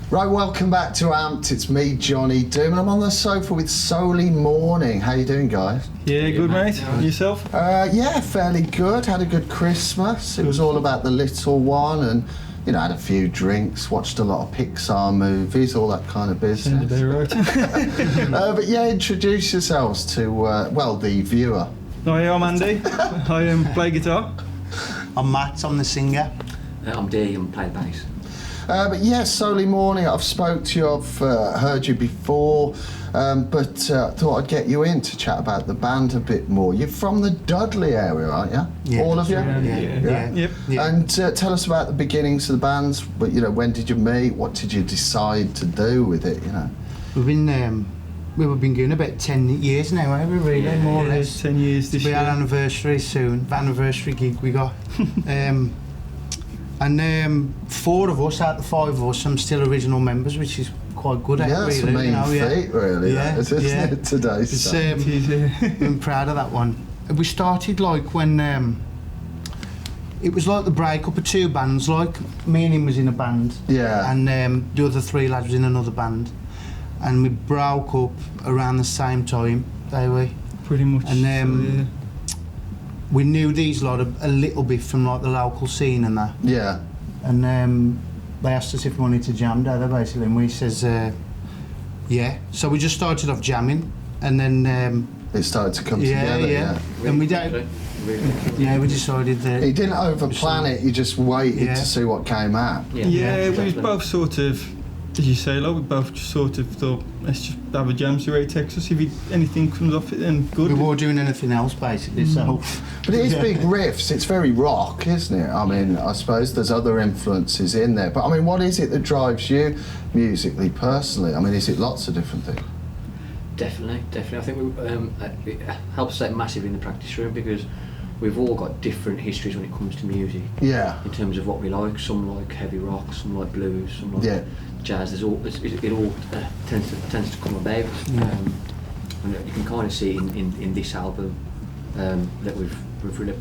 Right, welcome back to Amped. It's me, Johnny Doom, and I'm on the sofa with Soley Mourning. How you doing, guys? Yeah, good, mate. Yourself? Yeah, fairly good. Had a good Christmas. It was all about the little one, and you know, had a few drinks, watched a lot of Pixar movies, all that kind of business. Right. But yeah, introduce yourselves to the viewer. Hi, I'm Andy. I play guitar. I'm Matt, I'm the singer. I'm Dee, I'm playing bass. But yeah, Soley Mourning, I've spoke to you, I've heard you before, but thought I'd get you in to chat about the band a bit more. You're from the Dudley area, aren't you? Yeah, all of you? Yeah. Yep. And tell us about the beginnings of the bands. But you know, when did you meet? What did you decide to do with it? You know, We've been going about 10 years now, haven't we, really, more or less? 10 years this It'll be year. our anniversary soon, the anniversary gig we got. And 4 of us out of the 5 of us, I'm still original members, which is quite good. yeah, that's really, a mean feat, really. Yeah, that is, isn't yeah. it, today? It's, So. I'm proud of that one. We started like when it was like the breakup of 2 bands. Like me and him was in a band, Yeah. and the other 3 lads was in another band, and we broke up around the same time, they were. Pretty much. And we knew these lot a little bit from like the local scene and that. Yeah. And they asked us if we wanted to jam together, basically, and we says, yeah. So we just started off jamming, and then It started to come together. Yeah. And we Really we decided that. You didn't overplan it. You just waited Yeah. to see what came out. Yeah, we was definitely. both sort of, as you say, like, we both just sort of thought, let's just have a jam, see where it takes us. If anything comes off it, then good. We weren't doing anything else, basically, so... But it is big riffs. It's very rock, isn't it? I mean, I suppose there's other influences in there. But I mean, what is it that drives you musically, personally? I mean, is it lots of different things? Definitely. I think it helps out massively in the practice room because we've all got different histories when it comes to music. Yeah. In terms of what we like, some like heavy rock, some like blues, some like jazz. It all tends to come about. And you can kind of see in this album that we've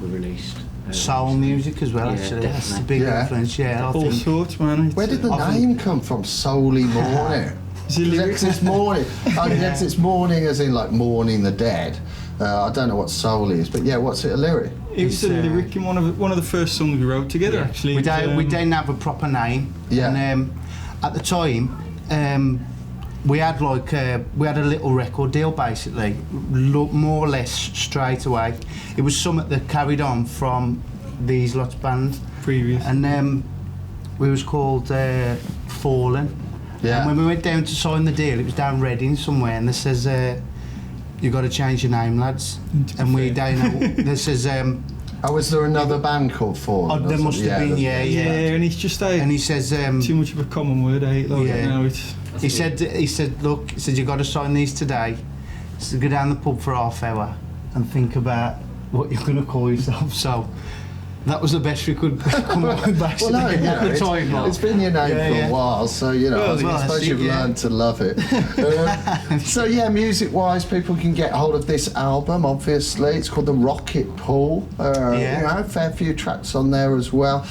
released. Soul music as well, Yeah, actually. That's the definitely. big Yeah. influence, I All think. sorts, man. Where did the name come from? Soley Mourning. Is it lyrics? It's morning. I guess it's morning as in like mourning the dead. I don't know what soul is, but yeah, what's it, a lyric? It was a lyric in one of the first songs we wrote together, actually. We It was, didn't have a proper name. Yeah. And at the time, we had a little record deal, basically, more or less straight away. It was something that carried on from these lots band. previous. And we was called Fallen. Yeah. And when we went down to sign the deal, it was down Reading somewhere, and they says, you got to change your name, lads. And we don't know. They says, Was there another band called Fallen? there must have been, yeah. And it's just And he says, too much of a common word, like, Yeah. you know, it's... he said, look, he said, you got to sign these today. So go down the pub for half hour and think about what you're going to call yourself. So that was the best we could come up with, basically. Well, no, you at know, the time. it's been your name for a while, so you know, Well, I suppose you've learned to love it. So yeah, music-wise, people can get hold of this album. Obviously, it's called The Rocket Pool. You know, fair few tracks on there as well.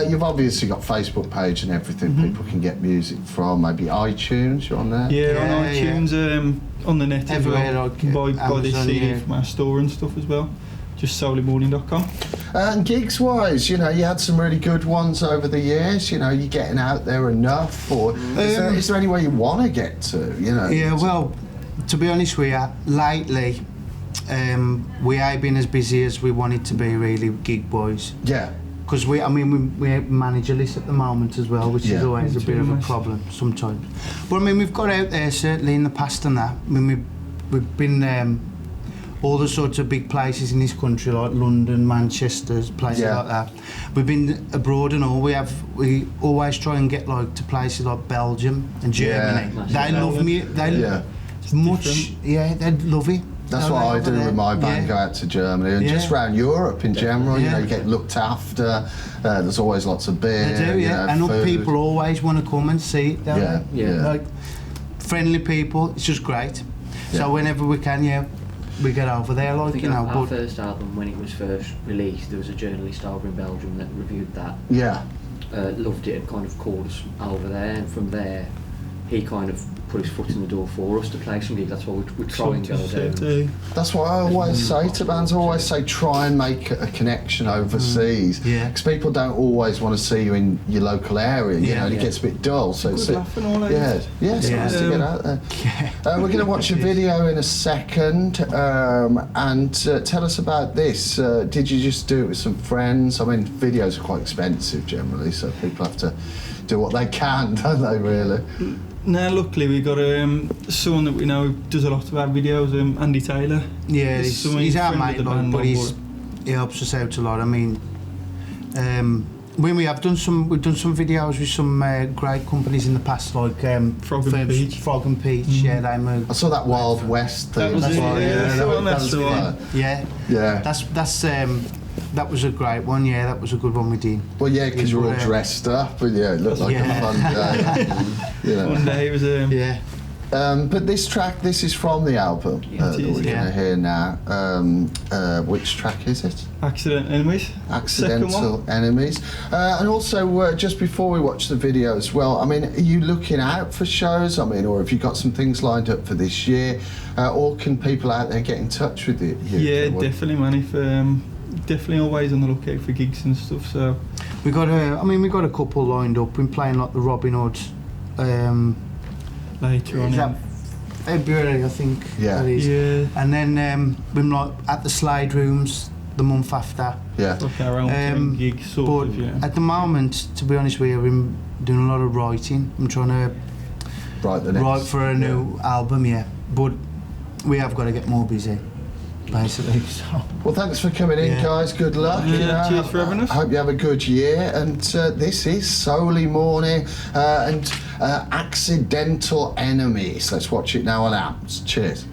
You've obviously got Facebook page and everything. People can get music from maybe iTunes. You're on there. Yeah, on iTunes, on the net as Everywhere, well. like, You can buy this Amazon, CD yeah. from our store and stuff as well. Just soleymourning.com. And gigs-wise, you know, you had some really good ones over the years. You know, you're getting out there enough, or is there anywhere you want to get to? You know. Yeah, well, to be honest with you, lately we ain't been as busy as we wanted to be, really, gig-wise. Yeah. Because we manage a list at the moment as well, which is always a bit of a nice. problem sometimes. But I mean, we've got out there certainly in the past and that. I mean, we've been all the sorts of big places in this country, like London, Manchester, places like that. We've been abroad and all. We always try and get like to places like Belgium and Germany. They love me. They much. Yeah, they love it. That's what I do with my band, go out to Germany and just around Europe in general, you know, you get looked after, there's always lots of beer, They do, you know, and food. people always want to come and see it, don't they? Yeah. Like, friendly people, it's just great. So whenever we can, we get over there, I like, think you know. our But first album, when it was first released, there was a journalist over in Belgium that reviewed that. Yeah. Loved it and kind of called us over there, and from there he kind of put his foot in the door for us to play some gigs. That's why we try and go down. That's what I always say to bands. I always say try and make a connection overseas. Yeah. Because people don't always want to see you in your local area. You know, and it gets a bit dull. So Good laugh and all that. yeah, it's nice to get out there. We're going to watch a video in a second, and tell us about this. Did you just do it with some friends? I mean, videos are quite expensive generally, so people have to do what they can, don't they? Really. No, luckily we got someone that we know who does a lot of our videos, Andy Taylor. yeah, he's our friend of mate, the like, band but on board. he helps us out a lot. I mean, when we've done some videos with some great companies in the past, like Frog and Peach. Frog and Peach, yeah, they moved. I saw that Wild West thing. That was it, yeah, that's the one. Yeah, Yeah. that's that was a great one. Yeah, that was a good one we did. Well, yeah, because you're all Yeah. dressed up, and yeah, it looked like Yeah. a fun day. You know. One day it was Yeah. But this track, this is from the album Yeah, that it is, we're going to hear now. Which track is it? Accident Enemies. Accidental Enemies. And also, just before we watch the video as well, I mean, are you looking out for shows? I mean, or have you got some things lined up for this year? Or can people out there get in touch with you? Yeah, definitely, man. If definitely always on the lookout for gigs and stuff. So We got a couple lined up. We're playing like the Robin Hood. later on. Is that February, I think. Yeah. That is. Yeah. And then we're like at the Slide Rooms the month after. Yeah. Like our own gig, sort But of, yeah. at the moment, to be honest with you, I've been doing a lot of writing. I'm trying to write for a new album, yeah. But we have got to get more busy, basically. So. Well, thanks for coming in, Yeah. guys. Good luck. Yeah, cheers for having us. I hope you have a good year. And this is Soley Mourning and Accidental Enemies. Let's watch it now on Amps. Cheers.